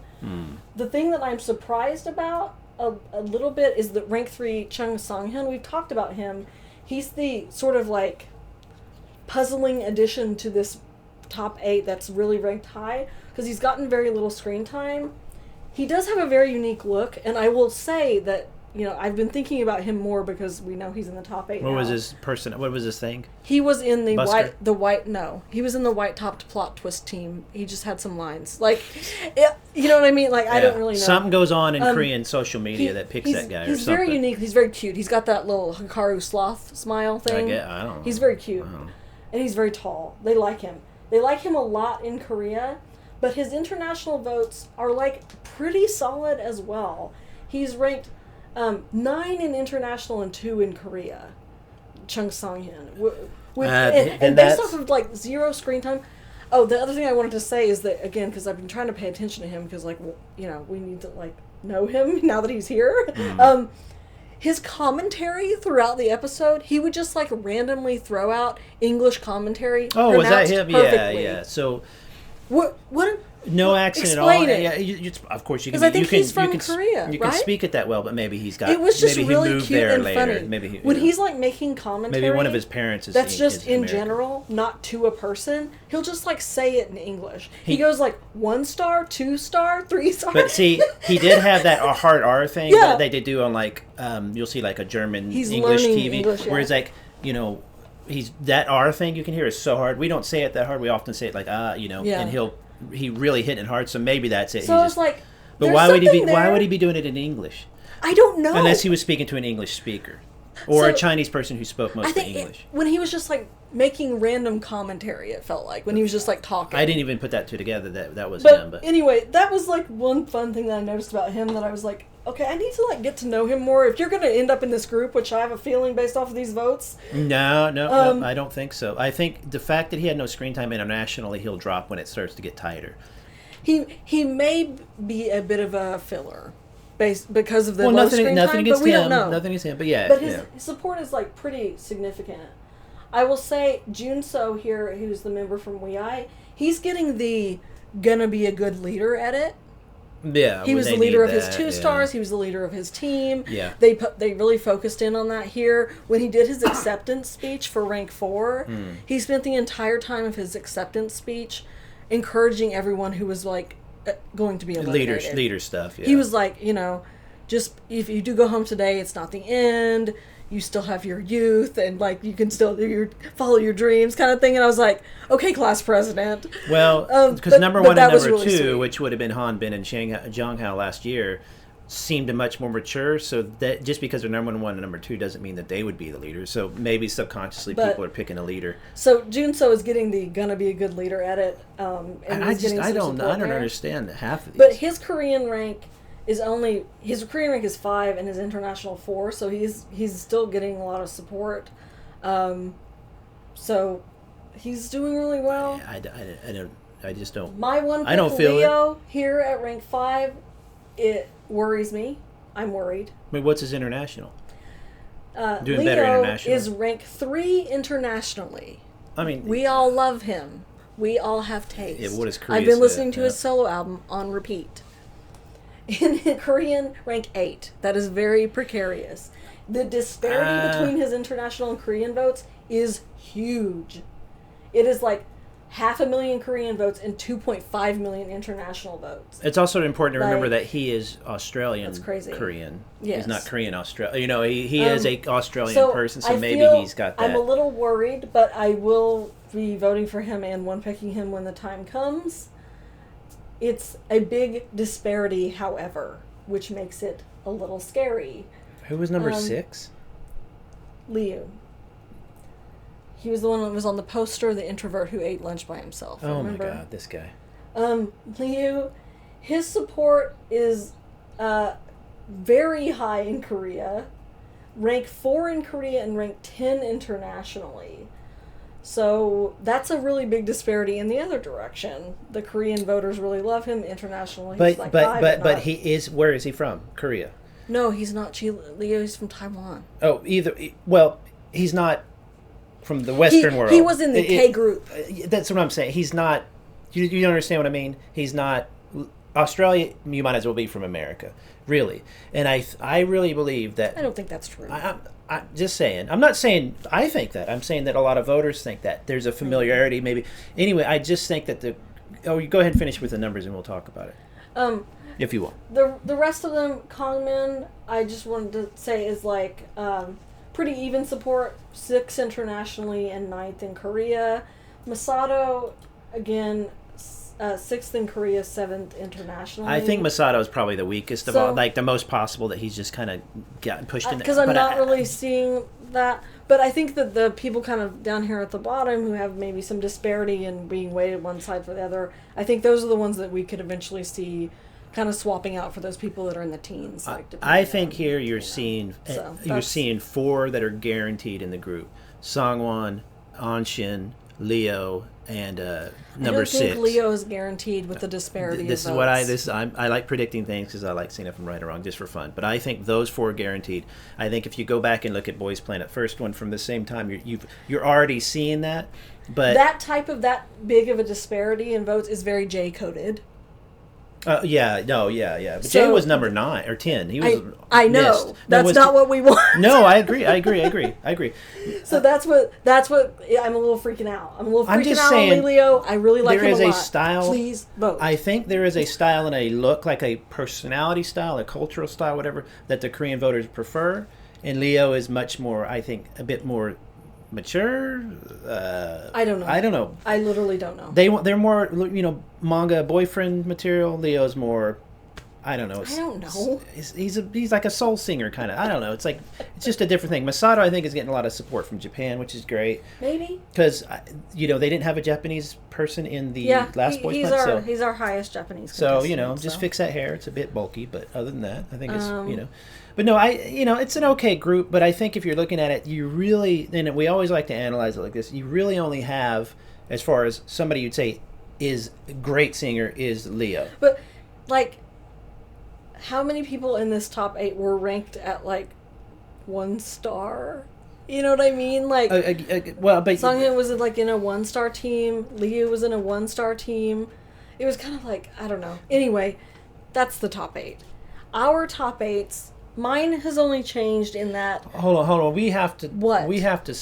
The thing that I'm surprised about a little bit is that rank 3 Chung Sang-hyun, we've talked about him. He's the sort of like puzzling addition to this top 8 that's really ranked high because he's gotten very little screen time, He does have a very unique look, and I will say that, you know, I've been thinking about him more because we know he's in the top 8 What now. was his What was his thing? He was in the Busker? he was in the white-topped plot twist team. He just had some lines. Like, you know what I mean? Like, I don't really know. Something goes on in Korean social media that picks that guy or something. He's very unique. He's very cute. He's got that little Hikaru sloth smile thing. I don't know. He's very cute. And he's very tall. They like him. They like him a lot in Korea, but his international votes are, like, pretty solid as well. He's ranked 9 in international and 2 in Korea. Chung Song-hyun. And based off of, like, 0 screen time. Oh, the other thing I wanted to say is that, again, because I've been trying to pay attention to him because, like, you know, we need to, like, know him now that he's here. His commentary throughout the episode, he would just, like, randomly throw out English commentary. Oh, was that him? Perfectly. Yeah. So, what? No accent at all. Explain it. Yeah, of course you can. Because I think he's from Korea, You right? can speak it that well, but maybe he's got. It was just maybe really he moved cute there and later. funny. Maybe when he's like making commentary. Maybe one of his parents is. That's just in American. general, not to a person. He'll just like say it in English. He goes like 1 star, 2 star, 3 star. But see, he did have that hard R thing that they did do on like you'll see like a German English TV, English, where it's like he's that R thing you can hear is so hard. We don't say it that hard. We often say it like and he really hit it hard. So maybe that's it. So it's like, but why would he be? Why would he be doing it in English? I don't know. Unless he was speaking to an English speaker or a Chinese person who spoke mostly English. When he was just like making random commentary, it felt like when he was just like talking. I didn't even put that two together. That was him. But anyway, that was like one fun thing that I noticed about him that I was like, okay, I need to like get to know him more. If you're going to end up in this group, which I have a feeling based off of these votes. No, I don't think so. I think the fact that he had no screen time internationally, he'll drop when it starts to get tighter. He may be a bit of a filler, because of the low nothing screen time, against but we him. don't know. Nothing against him, but yeah. But his support is like pretty significant. I will say Junso here, who's the member from WeI, he's getting the gonna be a good leader edit. Yeah, he was the leader of his 2 stars. He was the leader of his team. Yeah, they really focused in on that here. When he did his acceptance speech for rank 4, he spent the entire time of his acceptance speech encouraging everyone who was like going to be eliminated. Leader stuff. Yeah. He was like, just if you do go home today, it's not the end. You still have your youth, and like you can still follow your dreams, kind of thing. And I was like, okay, class president. Well, because number 1 and number really 2, sweet. which would have been Han Bin and Zhang last year, seemed much more mature. So that just because they're number 1 and number 2 doesn't mean that they would be the leaders. So maybe subconsciously people are picking a leader. So Junso is getting the gonna be a good leader edit. And I don't understand half of these. But his Korean rank is 5 and his international 4, so he's still getting a lot of support. So he's doing really well. I just don't. My one pick, Leo, here at rank 5, it worries me. I'm worried. Wait, what's his international? Doing Leo better international. is rank 3 internationally. I mean, we all love him. We all have taste. Yeah, what is Korea? I've been listening to his solo album on repeat. In Korean, rank 8. That is very precarious. The disparity between his international and Korean votes is huge. It is like 500,000 Korean votes and 2.5 million international votes. It's also important to remember that he is Australian. That's crazy. Korean. Yes. He's not Korean Australian. He is a Australian person, so maybe he's got that. I'm a little worried, but I will be voting for him and one-picking him when the time comes. It's a big disparity, however, which makes it a little scary. Who was number 6? Liu. He was the one that was on the poster, the introvert who ate lunch by himself. Oh remember? my God, this guy. Liu, his support is very high in Korea, rank 4 in Korea and rank 10 internationally. So that's a really big disparity in the other direction. The Korean voters really love him. Internationally, he's like 5. But he is. Where is he from? Korea. No, he's not. Leo, he's from Taiwan. Oh, he's not from the Western world. He was in the K group. That's what I'm saying. He's not. You don't understand what I mean? He's not. Australia, you might as well be from America, really. And I really believe that. I don't think that's true. I'm just saying. I'm not saying I think that. I'm saying that a lot of voters think that. There's a familiarity, maybe. Anyway, I just think that you go ahead and finish with the numbers, and we'll talk about it. if you will. The rest of them, Kongmin, I just wanted to say is like pretty even support. 6th internationally and 9th in Korea. Masato, again, 6th in Korea, 7th internationally. I think Masato is probably the weakest of all, like the most possible that he's just kind of gotten pushed in. Because I'm not really seeing that. But I think that the people kind of down here at the bottom who have maybe some disparity in being weighted one side for the other, I think those are the ones that we could eventually see kind of swapping out for those people that are in the teens. Like, I think here you're seeing 4 that are guaranteed in the group: Sangwon, Anshin, Leo, and number 6. I don't think Leo is guaranteed with the disparity. This of is votes. what I like predicting things because I like seeing if I'm right or wrong just for fun. But I think those 4 are guaranteed. I think if you go back and look at Boys Planet, first one from the same time, you're already seeing that. But that big of a disparity in votes is very J-coded. But Jay was number 9 or 10. He was. I know missed. that's not what we want. No, I agree. So that's what I'm a little freaking out. I'm a little freaking out saying, on Leo. I really like him a lot. There is a style. Please vote. I think there is a style and a look, like a personality style, a cultural style, whatever, that the Korean voters prefer. And Leo is much more, I think, a bit more mature. I don't know. I literally don't know. They're more, manga boyfriend material. Leo's more, I don't know. I don't know. He's like a soul singer kind of. I don't know. It's just a different thing. Masato, I think, is getting a lot of support from Japan, which is great. Maybe because they didn't have a Japanese person in the last Boys Planet. He's our highest Japanese. So just fix that hair. It's a bit bulky, but other than that, I think it's But no, it's an okay group. But I think if you're looking at it, you really, and we always like to analyze it like this. You really only have, as far as somebody you'd say is a great singer, is Leo. But like, how many people in this top 8 were ranked at like 1 star? You know what I mean? Like, but Songhyun was in a 1-star team. Leo was in a 1-star team. It was kind of like, I don't know. Anyway, that's the top 8. Our top 8s. Mine has only changed in that. Hold on. We have to. What? We have to.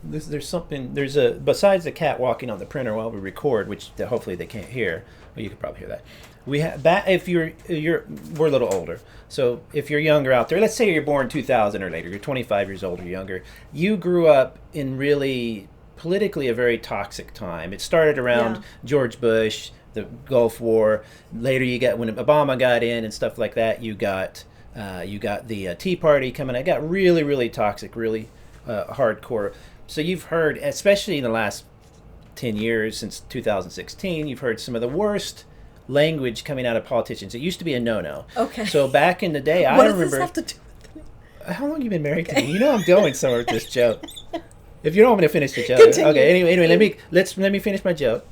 There's something. There's a besides the cat walking on the printer while we record, which hopefully they can't hear. Well, you could probably hear that. We have if we're a little older. So if you're younger out there, let's say you're born 2000 or later, you're 25 years old or younger. You grew up in really politically a very toxic time. It started around George Bush, the Gulf War. Later, you got when Obama got in and stuff like that. You got the Tea Party coming. It got really, really toxic, really hardcore. So you've heard, especially in the last 10 years since 2016, you've heard some of the worst language coming out of politicians. It used to be a no-no. Okay. So back in the day, I remember. What does this have to do with me? How long have you been married to me? You know I'm going somewhere with this joke. If you don't want me to finish the joke, continue. Okay. Anyway, let me finish my joke.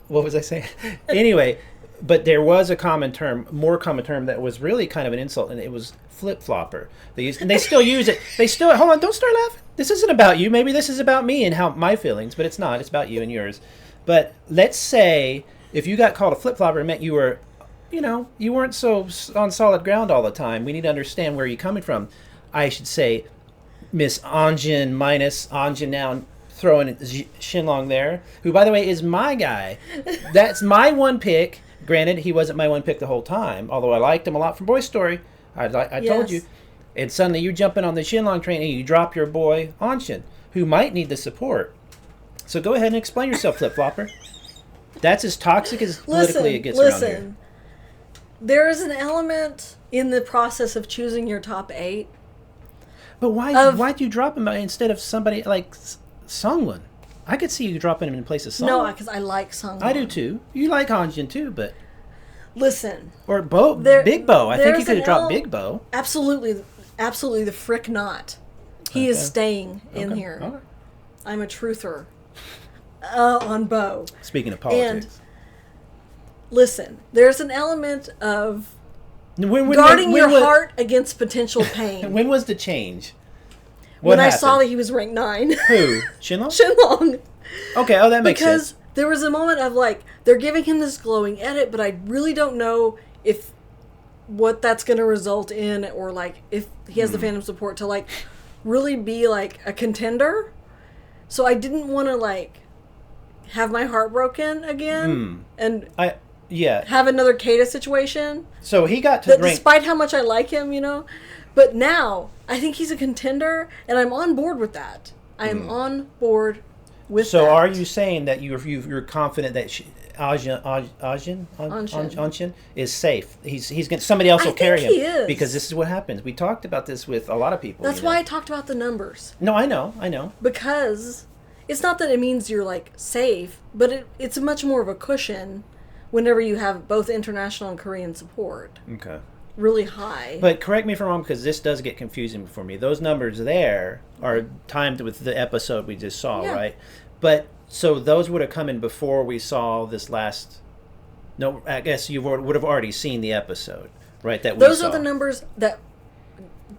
What was I saying? Anyway, but there was a more common term that was really kind of an insult, and it was flip-flopper. They still use it. Hold on, don't start laughing. This isn't about you. Maybe this is about me and how my feelings, but it's not. It's about you and yours. But let's say if you got called a flip-flopper, it meant you were, you weren't so on solid ground all the time. We need to understand where you're coming from. I should say Miss Anjin minus Anjin now, throwing Shinlong there, who, by the way, is my guy. That's my one pick. Granted, he wasn't my one pick the whole time, although I liked him a lot from Boy Story. I told you. And suddenly you jump in on the Shinlong train and you drop your boy Anshin, who might need the support. So go ahead and explain yourself, Flip-Flopper. That's as toxic as politically it gets around here. There is an element in the process of choosing your top 8. But why'd you drop him instead of somebody like Sungwon? I could see you dropping him in place of Sungwon. No, because I like Sungwon. I do too. You like Hanjin too, but listen. Or Big Bo. I think you could have dropped Big Bo. Absolutely, the frick not. He is staying in here. Okay. I'm a truther on Bo. Speaking of politics. And listen, there's an element of guarding your heart against potential pain. When was the change? When I saw that he was ranked 9. Who? Shinlong? Shinlong. Okay, that makes sense. Because there was a moment of they're giving him this glowing edit, but I really don't know what that's going to result in, or if he has the fandom support to really be a contender. So I didn't want to have my heart broken again. And have another Kata situation. So he got to rank... Despite how much I like him, but now I think he's a contender, and I'm on board with that. I am on board with that. So are you saying that you're confident that Anshin is safe? He's going somebody else will carry him. He is. Because this is what happens. We talked about this with a lot of people. That's why I talked about the numbers. No, I know. Because it's not that it means you're like safe, but it's much more of a cushion whenever you have both international and Korean support. Okay. Really high. But correct me if I'm wrong, because this does get confusing for me. Those numbers there are timed with the episode we just saw, right? But so those would have come in before we saw this last. No, I guess you would have already seen the episode, right? Those are the numbers that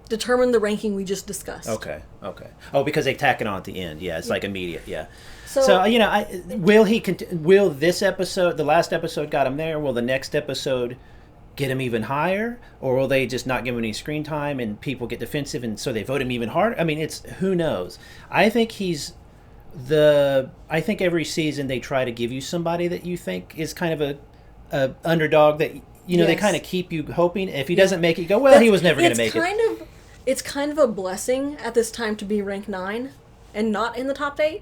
determine the ranking we just discussed. Okay. Oh, because they tack it on at the end. Yeah, it's like immediate. Yeah. So will this episode, the last episode, got him there? Will the next episode get him even higher, or will they just not give him any screen time and people get defensive and so they vote him even harder? I mean, it's who knows. I think I think every season they try to give you somebody that you think is kind of a underdog that they kind of keep you hoping. If he doesn't make it, you go, well, he was never going to make it. It's kind of a blessing at this time to be ranked 9 and not in the top 8.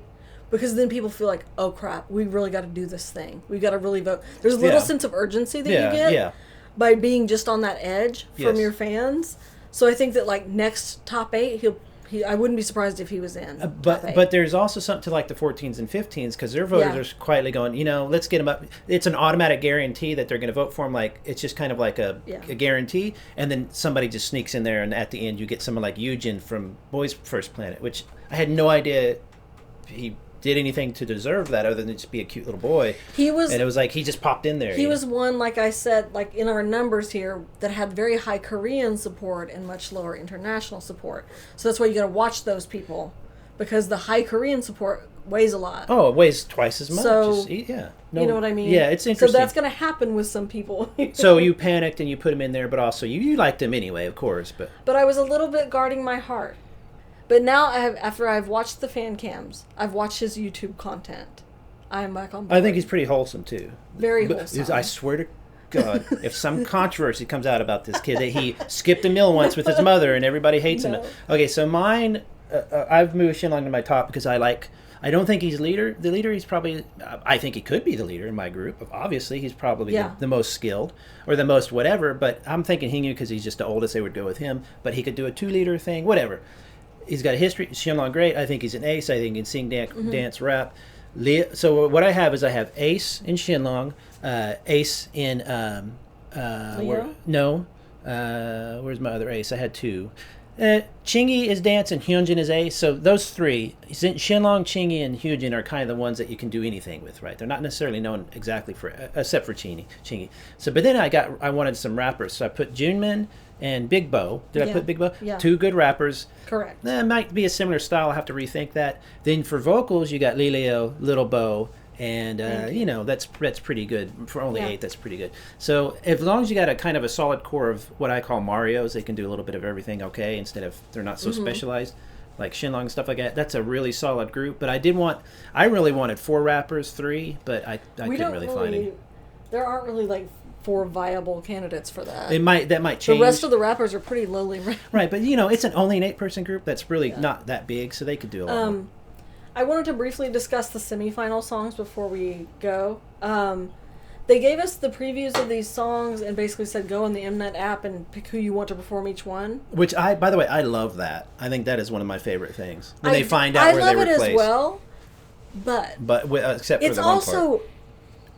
Because then people feel like, oh crap, we really got to do this thing. We got to really vote. There's a little sense of urgency that you get by being just on that edge from your fans. So I think that like next top 8, I wouldn't be surprised if he was in. But there's also something to like the 14s and 15s because their voters are quietly going, let's get him up. It's an automatic guarantee that they're going to vote for him. Like it's just kind of like a guarantee, and then somebody just sneaks in there, and at the end you get someone like Eugen from Boys First Planet, which I had no idea he did anything to deserve that other than just be a cute little boy. And it was like he just popped in there. He was one, like I said, like in our numbers here, that had very high Korean support and much lower international support. So that's why you got to watch those people, because the high Korean support weighs a lot. Oh, it weighs twice as much. So you know what I mean? Yeah, it's interesting. So that's going to happen with some people. So you panicked and you put him in there, but also you liked him anyway, of course. But I was a little bit guarding my heart. But now, after I've watched the fan cams, I've watched his YouTube content, I'm back on board. I think he's pretty wholesome, too. Very wholesome. I swear to God, if some controversy comes out about this kid, that he skipped a meal once with his mother and everybody hates him. Okay, so mine, I've moved Shinlong to my top because I don't think he's the leader. He's probably, I think he could be the leader in my group. Obviously, he's probably the most skilled or the most whatever, but I'm thinking Hingyu because he's just the oldest, they would go with him. But he could do a 2-leader thing, whatever. He's got a history. Shinlong, great. I think he's an ace. I think he can sing, dance, rap. So what I have is ace in Shinlong, ace in where's my other ace? I had 2. Chingy is dance and Hyunjin is ace. So those 3, Shinlong, Chingy, and Hyunjin are kind of the ones that you can do anything with, right? They're not necessarily known exactly for, except for Chingy. So, but then I wanted some rappers. So I put Junmin and Big Bo. Did I put Big Bo? Yeah. 2 good rappers. Correct. It might be a similar style. I'll have to rethink that. Then for vocals, you got Lilio, Little Bo, and that's pretty good. For only 8, that's pretty good. So as long as you got a kind of a solid core of what I call Marios, they can do a little bit of everything okay instead of they're not so specialized. Like Shinlong and stuff like that. That's a really solid group. But I really wanted 4 rappers, 3, but I couldn't really find any. There aren't really like 4 viable candidates for that. That might change. The rest of the rappers are pretty lowly ranked. Right, but it's only an 8-person group that's really not that big, so they could do a lot more. I wanted to briefly discuss the semifinal songs before we go. They gave us the previews of these songs and basically said go on the Mnet app and pick who you want to perform each one. Which by the way, I love that. I think that is one of my favorite things. When they find out where they were placed. I love it as well, but it's except for the one part. It's also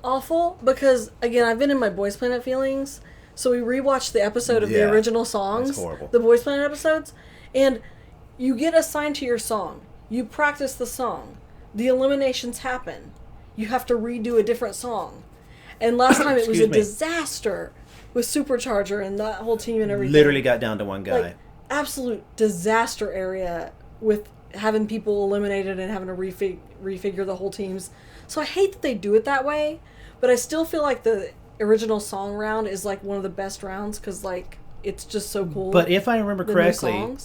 awful because, again, I've been in my Boys Planet feelings, so we rewatched the episode of the original songs. That's horrible. The Boys Planet episodes, and you get assigned to your song. You practice the song. The eliminations happen. You have to redo a different song. And last time it was a disaster with Supercharger and that whole team and everything. Literally got down to one guy. Like, absolute disaster area with having people eliminated and having to refigure the whole teams. So I hate that they do it that way, but I still feel like the original song round is like one of the best rounds because like it's just so cool. But if I remember correctly,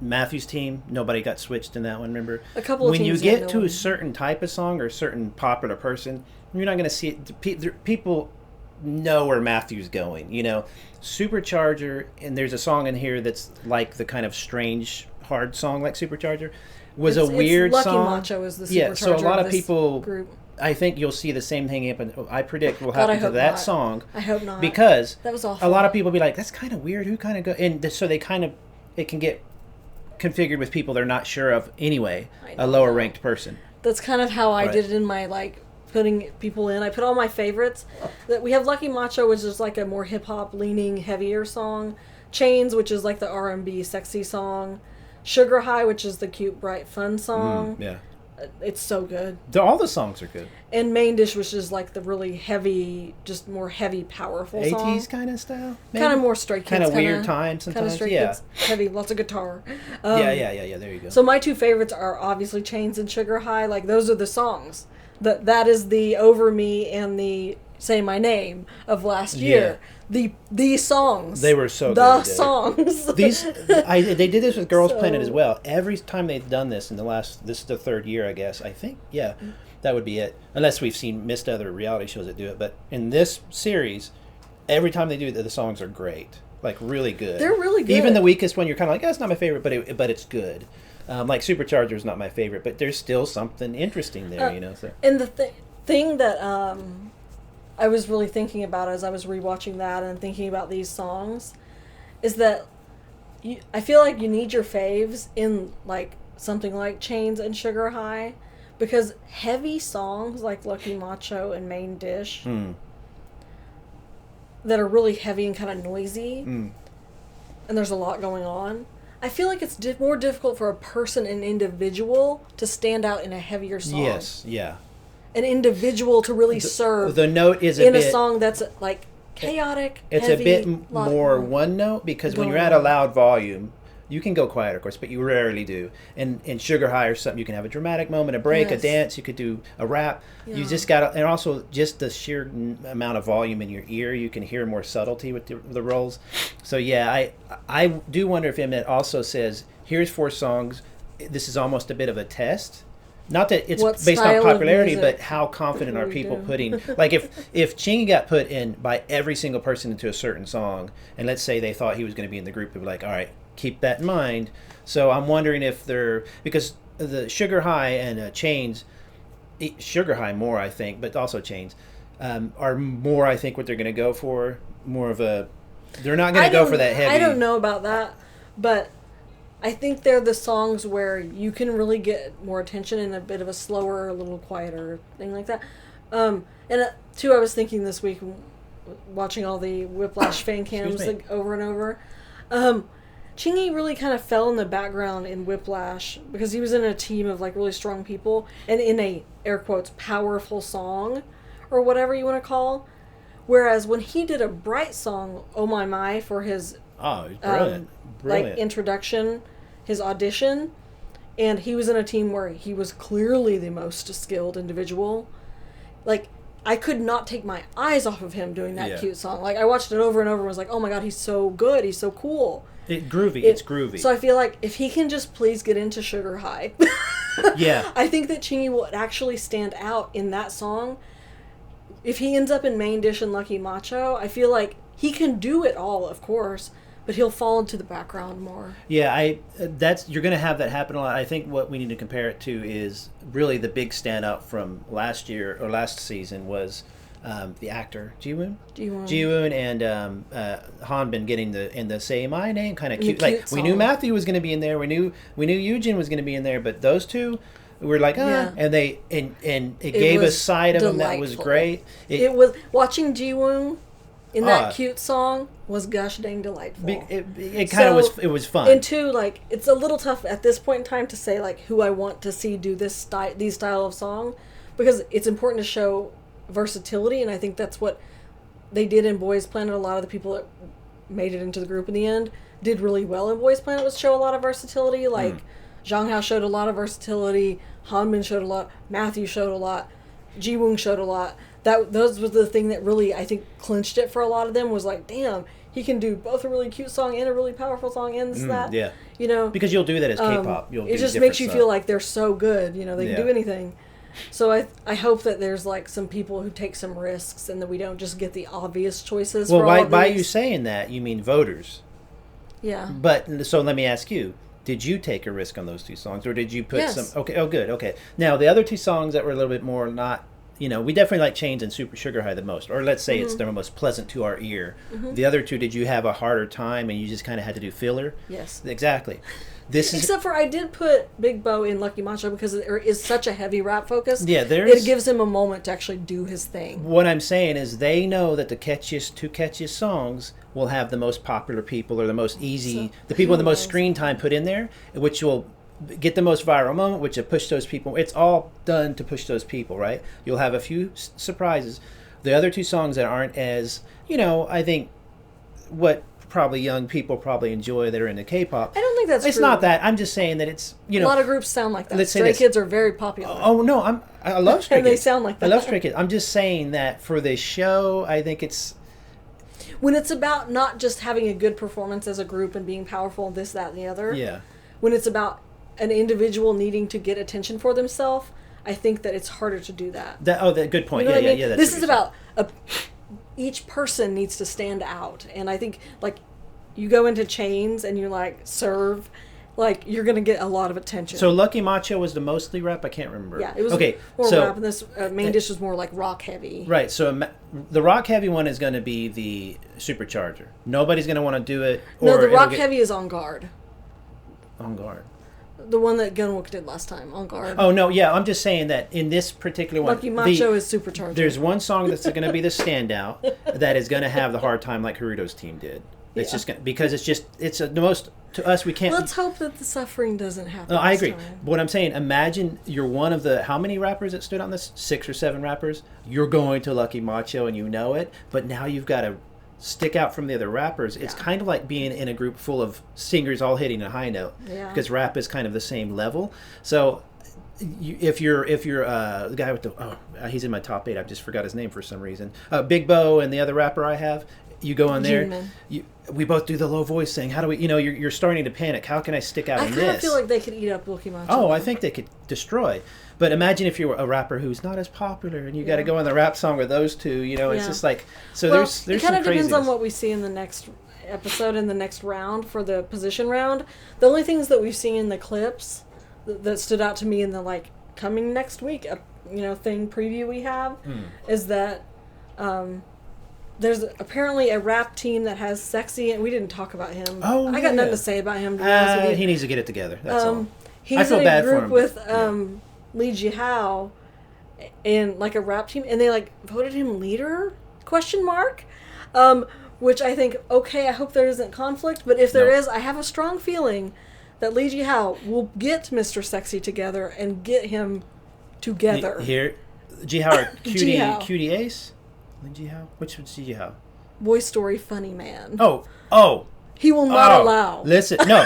Matthew's team, nobody got switched in that one, remember? A couple of when teams you get to a certain type of song or a certain popular person, You're not going to see it. People know where Matthew's going. Supercharger, and there's a song in here that's like the kind of strange hard song like Supercharger. Was a weird Lucky song. Macho is the Supercharger. Yeah, so a lot of people. Group. I think you'll see the same thing happen. I predict will happen to that song. I hope not. Because that was awful. A lot of people be like, "That's kind of weird. Who kind of go?" And so it can get configured with people they're not sure of anyway. A lower ranked person. That's kind of how I did it in my putting people in. I put all my favorites. That we have Lucky Macho, which is like a more hip hop leaning, heavier song. Chains, which is like the R&B sexy song. Sugar High, which is the cute, bright, fun song. Yeah. It's so good. All the songs are good. And Main Dish, which is like the really heavy, just more heavy, powerful song. 80s kind of style? Maybe? Kind of more Stray Kids. Kind of weird time sometimes. Kind of Stray Kids. Heavy, lots of guitar. Yeah, there you go. So my two favorites are obviously Chains and Sugar High. Those are the songs. That is the Over Me and the Say My Name of last year. The songs. They were so the good. The songs. They did this with Girls Planet as well. Every time they've done this this is the third year, I guess. I think, yeah, that would be it. Unless we've missed other reality shows that do it. But in this series, every time they do it, the songs are great. Really good. They're really good. Even the weakest one, you're kind of like, that's not my favorite, but it's good. Like Supercharger is not my favorite, but there's still something interesting there, So. And the thing that I was really thinking about as I was rewatching that and thinking about these songs is that I feel like you need your faves in something like Chains and Sugar High, because heavy songs like Lucky Macho and Main Dish that are really heavy and kind of noisy and there's a lot going on, I feel like it's more difficult for an individual to stand out in a heavier song. Yes, yeah. An individual to really serve. The note is a song that's chaotic. It's heavy, a bit more one note, because when you're at a loud volume, you can go quiet, of course, but you rarely do. And in Sugar High or something, you can have a dramatic moment, a break, a dance. You could do a rap. Yeah. You just got to, and also just the sheer amount of volume in your ear, you can hear more subtlety with the rolls. So yeah, I do wonder if Mnet also says, here's 4 songs. This is almost a bit of a test. Not that it's based on popularity, but how confident are people putting... if Chingy got put in by every single person into a certain song, and let's say they thought he was going to be in the group, they'd be like, all right, keep that in mind. So I'm wondering if they're... Because the Sugar High and Chains... Sugar High more, I think, but also Chains, are more, I think, what they're going to go for. More of a... They're not going to go for that heavy... I don't know about that, but... I think they're the songs where you can really get more attention in a bit of a slower, a little quieter thing like that. And too, I was thinking this week, watching all the Whiplash fan cams over and over. Chingy really kind of fell in the background in Whiplash because he was in a team of really strong people and in a, air quotes, powerful song or whatever you want to call. Whereas when he did a Bright song, Oh My My, for his brilliant. Introduction, his audition, and he was in a team where he was clearly the most skilled individual. I could not take my eyes off of him doing that cute song. I watched it over and over and was like, oh my god, he's so good, he's so cool. It's groovy. So I feel like if he can just please get into Sugar High, yeah, I think that Chingy will actually stand out in that song. If he ends up in Main Dish and Lucky Macho, I feel like he can do it all, of course, but he'll fall into the background more. Yeah, you're going to have that happen a lot. I think what we need to compare it to is really the big standout from last year or last season was the actor Ji-woon and Hanbin getting the Say My Name kind of cute. We knew Matthew was going to be in there. We knew Yoojin was going to be in there, but those two were and they and it gave a side of them that was great. It was watching Ji-woon in that cute song was gosh dang delightful. It kind of was. It was fun. And two, it's a little tough at this point in time to say who I want to see do these style of song, because it's important to show versatility, and I think that's what they did in Boys Planet. A lot of the people that made it into the group in the end did really well in Boys Planet was show a lot of versatility. Zhang Hao showed a lot of versatility. Hanbin showed a lot. Matthew showed a lot. Ji-woon showed a lot. Those was the thing that really, I think, clinched it for a lot of them, was damn, he can do both a really cute song and a really powerful song and that. Yeah. Because you'll do that as K-pop. It just makes you feel like they're so good, they can do anything. So I hope that there's like some people who take some risks and that we don't just get the obvious choices. Well, for all by these. you saying that, you mean voters. Yeah. But so let me ask you. Did you take a risk on those two songs, or did you put Yes. some? Okay. Oh, good. Okay. Now the other two songs that were a little bit more not, we definitely like Chains and Super Sugar High the most, or let's say it's the most pleasant to our ear. The other two, did you have a harder time and you just kind of had to do filler? Yes. Exactly. Except for I did put Big Bo in Lucky Macho because there is such a heavy rap focus. Yeah, it gives him a moment to actually do his thing. What I'm saying is they know that the two catchiest songs will have the most popular people or the most easy, the people with the most screen time put in there, which will get the most viral moment, which will push those people. It's all done to push those people, right? You'll have a few surprises. The other two songs that aren't as, I think what probably young people probably enjoy that are into K-pop. I don't think that's It's true. not that. I'm just saying that it's, a lot of groups sound like that. Let's say Stray this. Kids are very popular. Oh, no, I love Stray And Kids. they sound like that. I love Stray Kids. I'm just saying that for this show, I think it's... When it's about not just having a good performance as a group and being powerful and this, that, and the other. Yeah. When it's about an individual needing to get attention for themselves, I think that it's harder to do that. Good point. You know what I mean? Yeah. That's This what is you're about each person needs to stand out, and I think like you go into Chains and you like serve, like you're gonna get a lot of attention. So Lucky Macho was the mostly rap. I can't remember. Yeah, it was okay. more So rap, and this main dish was more like rock heavy. right. So the rock heavy one is going to be the supercharger. Nobody's going to want to do it. No, the it'll rock get heavy is On Guard. on guard. The one that Gunwook did last time, On Guard. Oh no, yeah. I'm just saying that in this particular one, Lucky Macho is supercharger. There's one song that's going to be the standout that is going to have the hard time like Haruto's team did. It's just because it's the most to us we can't. Let's hope that the suffering doesn't happen. No, I this agree. time. What I'm saying, imagine you're one of the how many rappers that stood on this? 6 or 7 rappers. You're going to Lucky Macho and you know it, but now you've got to stick out from the other rappers. It's kind of like being in a group full of singers all hitting a high note because rap is kind of the same level. So if you're the guy with the he's in my top 8. I just forgot his name for some reason. Big Bo and the other rapper I have. You go in there. We both do the low voice thing. How do we? You're starting to panic. How can I stick out in this? I kind of feel like they could eat up Lucky Macho. Oh, I think they could destroy. But imagine if you're a rapper who's not as popular and you got to go on the rap song with those two. It's just like so. Well, there's it kind some of depends craziness. on what we see in the next episode in the next round for the position round. The only things that we've seen in the clips that stood out to me in the like coming next week, thing preview we have is that. There's apparently a rap team that has Sexy, and we didn't talk about him. Oh, I got nothing to say about him. To be honest with you. He needs to get it together. That's all. He's I feel in a bad for group him, with but, Lee Ji-hao and like a rap team, and they like voted him leader? ? Which I think, okay, I hope there isn't conflict, but if there is, I have a strong feeling that Lee Ji-hao will get Mr. Sexy together and get him together. Here, Ji-hao or Ji-hao. Cutie Ace? Ji-hao? Which one's Ji-hao? Boy Story funny man. Oh. He will not allow. Listen, no,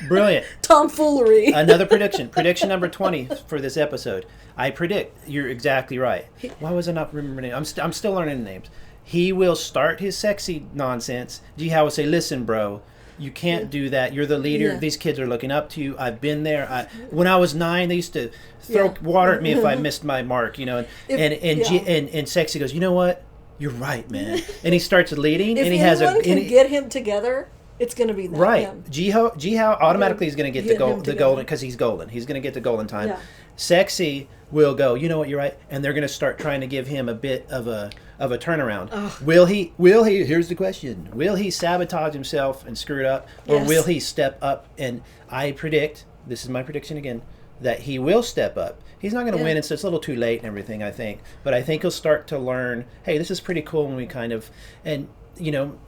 brilliant. Tomfoolery. Another prediction. Prediction number 20 for this episode. I predict, you're exactly right. Why was I not remembering names? I'm still learning names. He will start his sexy nonsense. Ji-hao will say, listen, bro, you can't do that. You're the leader. Yeah. These kids are looking up to you. I've been there. When I was 9, they used to throw water at me if I missed my mark, and Sexy goes, you know what? You're right, man. And he starts leading, and he has a. If anyone can get him together, it's going to be that right. him. Ji-hao automatically is going to get the golden because he's golden. He's going to get the golden time. Yeah. Sexy will go, you know what, you're right, and they're going to start trying to give him a bit of a turnaround. Ugh. Will he here's the question, will he sabotage himself and screw it up, or will he step up? And I predict, this is my prediction again, that he will step up. He's not going to win, and so it's a little too late and everything, I think, but I think he'll start to learn, hey, this is pretty cool, and we kind of, and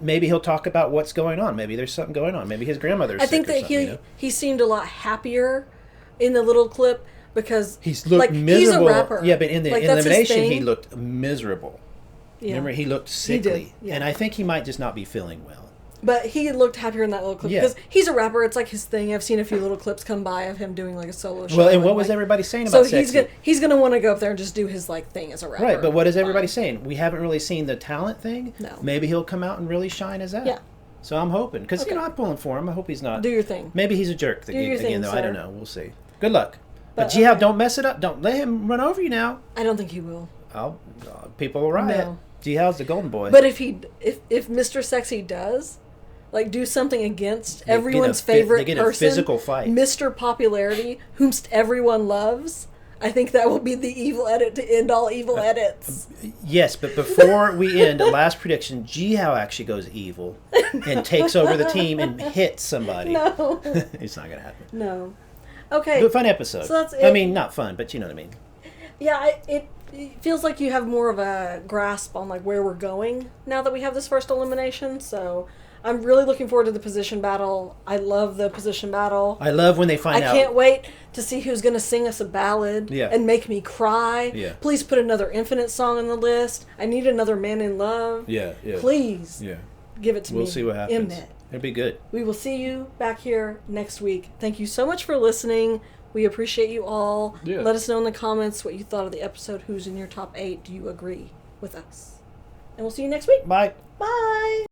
maybe he'll talk about what's going on. Maybe there's something going on. Maybe his grandmother's sick. I think that he seemed a lot happier in the little clip because he's looked miserable. He's a rapper. Yeah, but in the elimination, he looked miserable. Yeah. Remember, he looked sickly, and I think he might just not be feeling well. But he looked happier in that little clip because he's a rapper. It's like his thing. I've seen a few little clips come by of him doing like a solo show. Well, and what was everybody saying about Sexy? So he's gonna want to go up there and just do his like thing as a rapper. Right, but what is everybody saying? We haven't really seen the talent thing. No. Maybe he'll come out and really shine as that. Yeah. So I'm hoping because I'm pulling for him. I hope he's not. Do your thing. Maybe he's a jerk again, though. I don't know. We'll see. Good luck. But Jihao, don't mess it up. Don't let him run over you now. I don't think he will. People will riot. No. Jihao's the golden boy. But if Mr. Sexy does, like, do something against everyone's favorite they get person, a physical fight. Mr. Popularity, whomst everyone loves, I think that will be the evil edit to end all evil edits. Yes, but before we end, the last prediction, Jihao actually goes evil and takes over the team and hits somebody. No. It's not going to happen. No. Okay. But fun episode. So that's it. I mean, not fun, but you know what I mean. Yeah, it feels like you have more of a grasp on like where we're going now that we have this first elimination. So I'm really looking forward to the position battle. I love the position battle. I love when they find out. I can't wait to see who's going to sing us a ballad and make me cry. Yeah. Please put another Infinite song on the list. I need another Man in Love. Yeah. Please give it to me. We'll see what happens. Mnet. It'll be good. We will see you back here next week. Thank you so much for listening. We appreciate you all. Yeah. Let us know in the comments what you thought of the episode. Who's in your top 8? Do you agree with us? And we'll see you next week. Bye. Bye.